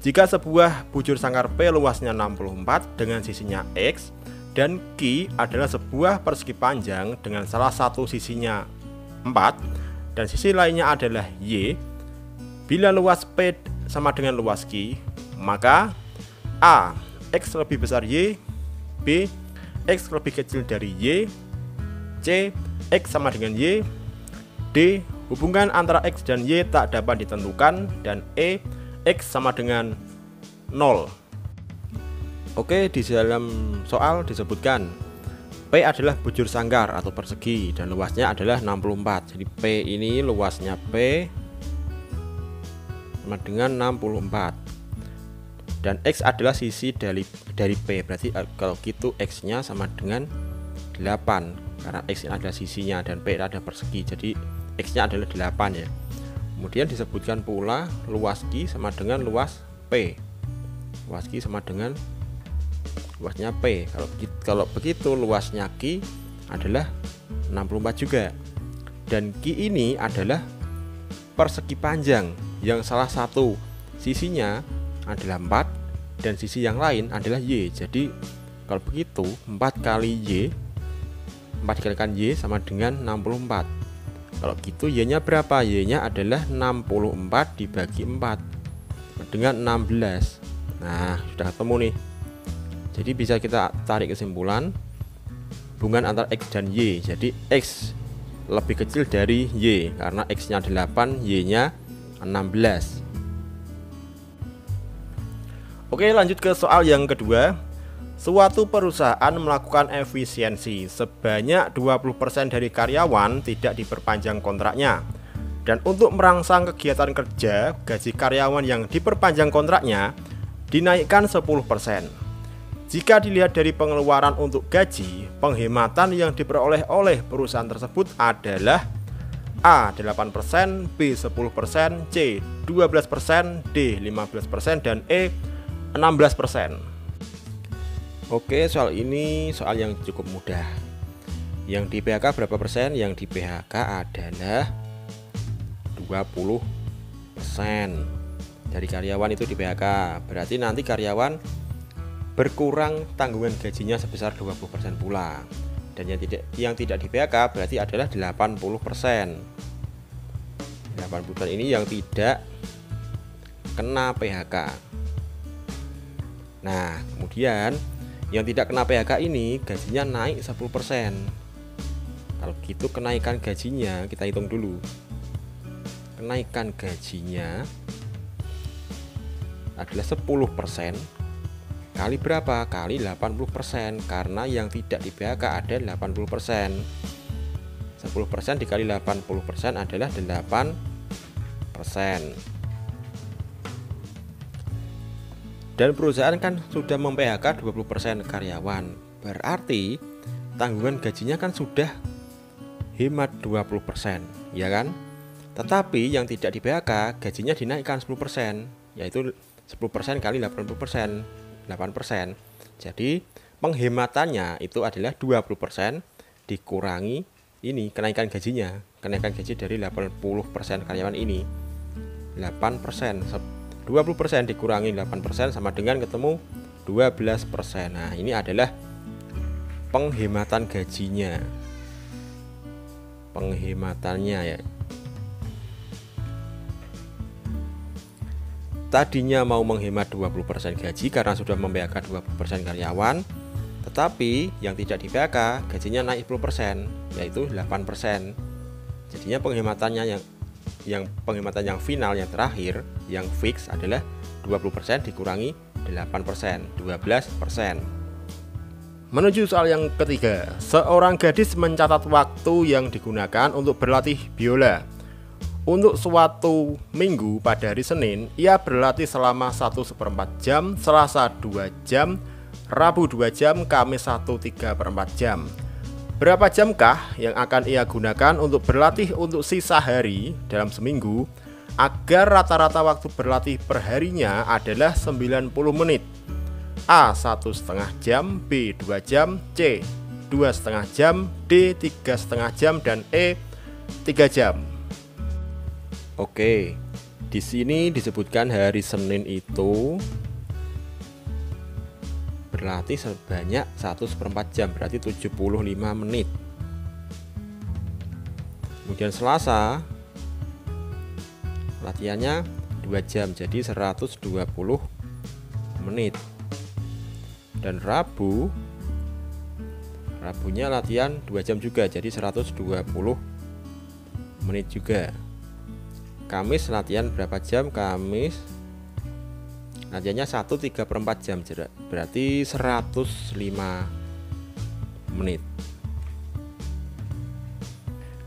Jika sebuah bujur sangkar P luasnya 64 dengan sisinya X dan Q adalah sebuah persegi panjang dengan salah satu sisinya 4 dan sisi lainnya adalah Y, bila luas P sama dengan luas Q, maka A. X lebih besar Y, B. X lebih kecil dari Y, C. X sama dengan Y, D. Hubungan antara X dan Y tak dapat ditentukan, dan E. X sama dengan 0. Oke, di dalam soal disebutkan P adalah bujur sangkar atau persegi dan luasnya adalah 64. Jadi P ini luasnya P sama dengan 64. Dan X adalah sisi dari P. Berarti kalau gitu X nya sama dengan 8 karena X adalah sisinya dan P adalah persegi. Jadi X nya adalah 8 ya. Kemudian disebutkan pula luas Q sama dengan luas P. Luas Q sama dengan luasnya P. Kalau begitu luasnya Q adalah 64 juga. Dan Q ini adalah persegi panjang yang salah satu sisinya adalah 4 dan sisi yang lain adalah Y. Jadi kalau begitu 4 kali Y, 4 dikalikan Y sama dengan 64. Kalau gitu Y nya berapa? Y nya adalah 64 dibagi 4 dengan 16. Nah, sudah ketemu nih. Jadi bisa kita tarik kesimpulan hubungan antara X dan Y. Jadi X lebih kecil dari Y karena X nya 8, Y nya 16. Oke, lanjut ke soal yang kedua. Suatu perusahaan melakukan efisiensi sebanyak 20% dari karyawan tidak diperpanjang kontraknya. Dan untuk merangsang kegiatan kerja, gaji karyawan yang diperpanjang kontraknya dinaikkan 10%. Jika dilihat dari pengeluaran untuk gaji, penghematan yang diperoleh oleh perusahaan tersebut adalah A. 8%, B. 10%, C. 12%, D. 15%, dan E. 16%. Oke, soal ini soal yang cukup mudah. Yang di PHK berapa persen? Yang di PHK adalah 20% dari karyawan itu di PHK. Berarti nanti karyawan berkurang tanggungan gajinya sebesar 20% pula. Dan yang tidak di PHK berarti adalah 80%. 80% ini yang tidak kena PHK. Nah, kemudian yang tidak kena PHK ini gajinya naik 10%. Kalau gitu kenaikan gajinya kita hitung dulu. Kenaikan gajinya adalah 10% kali berapa? Kali 80%, karena yang tidak di PHK ada 80%. 10% dikali 80% adalah 8%. Dan perusahaan kan sudah mem-PHK 20% karyawan. Berarti tanggungan gajinya kan sudah hemat 20%, ya kan? Tetapi yang tidak di PHK gajinya dinaikkan 10%, yaitu 10% kali 80%, 8%. Jadi penghematannya itu adalah 20% dikurangi ini kenaikan gajinya. Kenaikan gaji dari 80% karyawan ini 8%. 20% dikurangi 8% sama dengan ketemu 12%. Nah, ini adalah penghematan gajinya. Penghematannya ya. Tadinya mau menghemat 20% gaji karena sudah mem-PHK 20% karyawan, tetapi yang tidak di PHK gajinya naik 10%, yaitu 8%. Jadinya penghematannya yang penghematan yang final, yang terakhir, yang fix adalah 20% dikurangi 8%, 12%. Menuju soal yang ketiga. Seorang gadis mencatat waktu yang digunakan untuk berlatih biola. Untuk suatu minggu pada hari Senin, ia berlatih selama 1/4 jam, Selasa 2 jam, Rabu 2 jam, Kamis 1/3/4 jam. Berapa jamkah yang akan ia gunakan untuk berlatih untuk sisa hari dalam seminggu agar rata-rata waktu berlatih perharinya adalah 90 menit? A. 1,5 jam, B. 2 jam, C. 2,5 jam, D. 3,5 jam, dan E. 3 jam. Oke, Di sini disebutkan hari Senin itu berlatih sebanyak 1/4 jam, berarti 75 menit. Kemudian Selasa latihannya 2 jam, jadi 120 menit. Dan Rabunya latihan 2 jam juga, jadi 120 menit juga. Kamis latihan berapa jam? Kamis latihannya 1/3/4 jam, berarti 105 menit.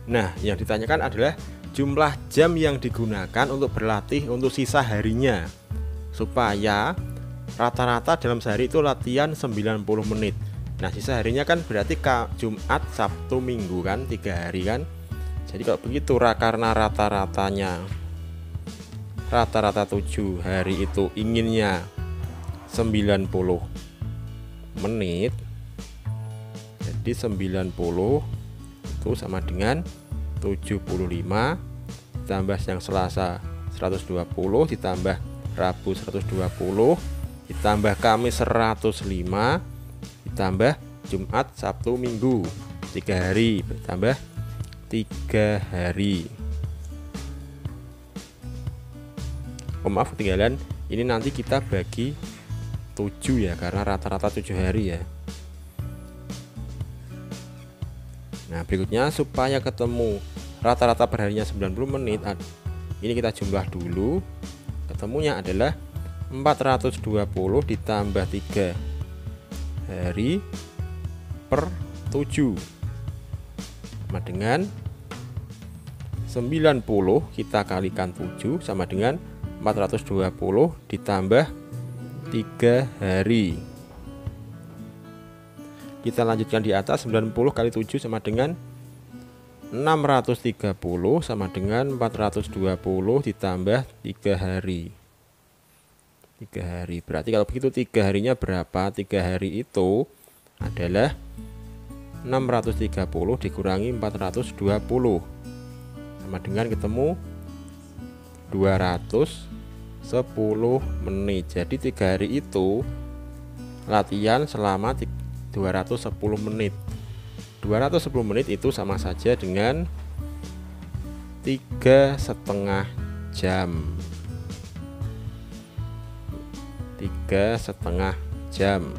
Nah, yang ditanyakan adalah jumlah jam yang digunakan untuk berlatih untuk sisa harinya, supaya rata-rata dalam sehari itu latihan 90 menit. Nah, sisa harinya kan berarti Jumat, Sabtu, Minggu kan, 3 hari kan. Jadi kalau begitu karena rata-rata 7 hari itu inginnya 90 menit, jadi 90 itu sama dengan 75 ditambah yang Selasa 120 ditambah Rabu 120 ditambah Kamis 105 ditambah Jumat, Sabtu, Minggu 3 hari bertambah 3 hari. Maaf ketinggalan, ini nanti kita bagi 7 ya, karena rata-rata 7 hari ya. Nah, berikutnya supaya ketemu rata-rata perharinya 90 menit, ini kita jumlah dulu. Ketemunya adalah 420 ditambah 3 hari per 7 sama dengan 90 kita kalikan 7 sama dengan 420 ditambah 3 hari. Kita lanjutkan di atas, 90 kali 7 sama dengan 630 sama dengan 420 ditambah 3 hari. 3 hari. Berarti kalau begitu 3 harinya berapa? 3 hari itu adalah 630 dikurangi 420 sama dengan ketemu 210 menit. Jadi 3 hari itu latihan selama 210 menit. 210 menit itu sama saja dengan 3,5 jam. 3,5 jam.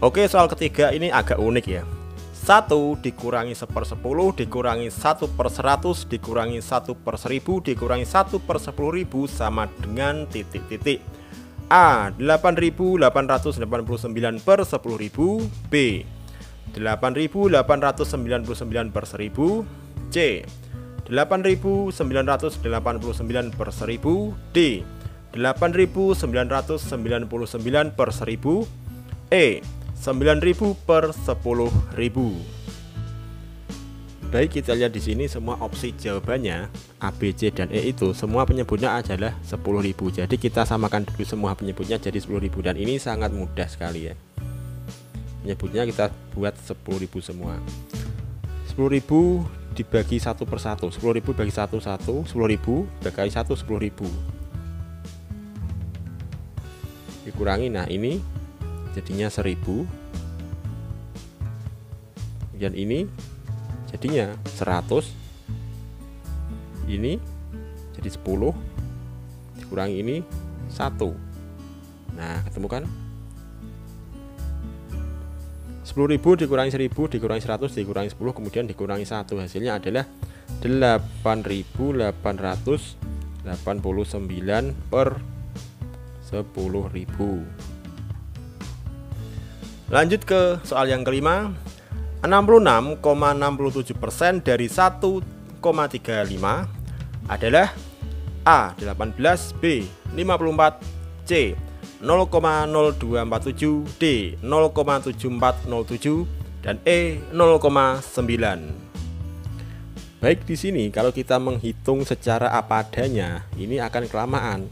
Oke, soal ketiga ini agak unik ya. 1 dikurangi 1/10 dikurangi 1/100 dikurangi 1/1000 dikurangi 1/10.000 sama dengan titik-titik. A. 8.889 per 10.000. B. 8.899 per 1000. C. 8.989 per 1000. D. 8.999 per 1000. E. 9.000 per 10.000. Baik, kita lihat di sini semua opsi jawabannya A, B, C, dan E itu semua penyebutnya adalah 10.000. Jadi kita samakan dulu semua penyebutnya jadi 10.000, dan ini sangat mudah sekali ya. Penyebutnya kita buat 10.000 semua. 10.000 dibagi 1 per 1. 10.000 bagi 1 10.000 dikali 1 10.000. Dikurangi, nah ini jadinya 1000. Kemudian ini jadinya 100. Ini jadi 10 dikurangi ini 1. Nah, ketemu kan? 10.000 dikurangi 1000 dikurangi 100 dikurangi 10 kemudian dikurangi 1, hasilnya adalah 8.889 per 10.000. Lanjut ke soal yang kelima. 66,67% dari 1,35 adalah A. 18, B. 54, C. 0,0247, D. 0,7407, dan E. 0,9. Baik, di sini kalau kita menghitung secara apa adanya, ini akan kelamaan.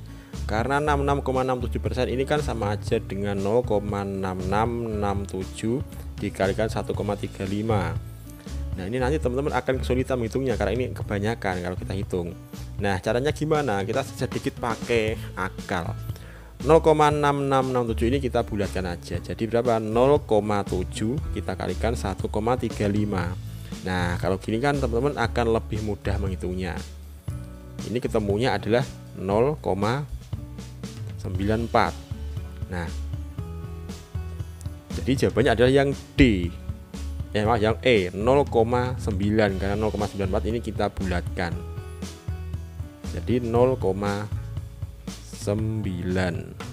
Karena 66,67% ini kan sama aja dengan 0,6667 dikalikan 1,35. Nah ini nanti teman-teman akan kesulitan menghitungnya karena ini kebanyakan kalau kita hitung. Nah caranya gimana? Kita sedikit pakai akal. 0,6667 ini kita bulatkan aja. Jadi berapa? 0,7 kita kalikan 1,35. Nah kalau gini kan teman-teman akan lebih mudah menghitungnya. Ini ketemunya adalah 0,94. Nah jadi jawabannya adalah yang D. Yang E 0,9 karena 0,94 ini kita bulatkan. Jadi 0,9.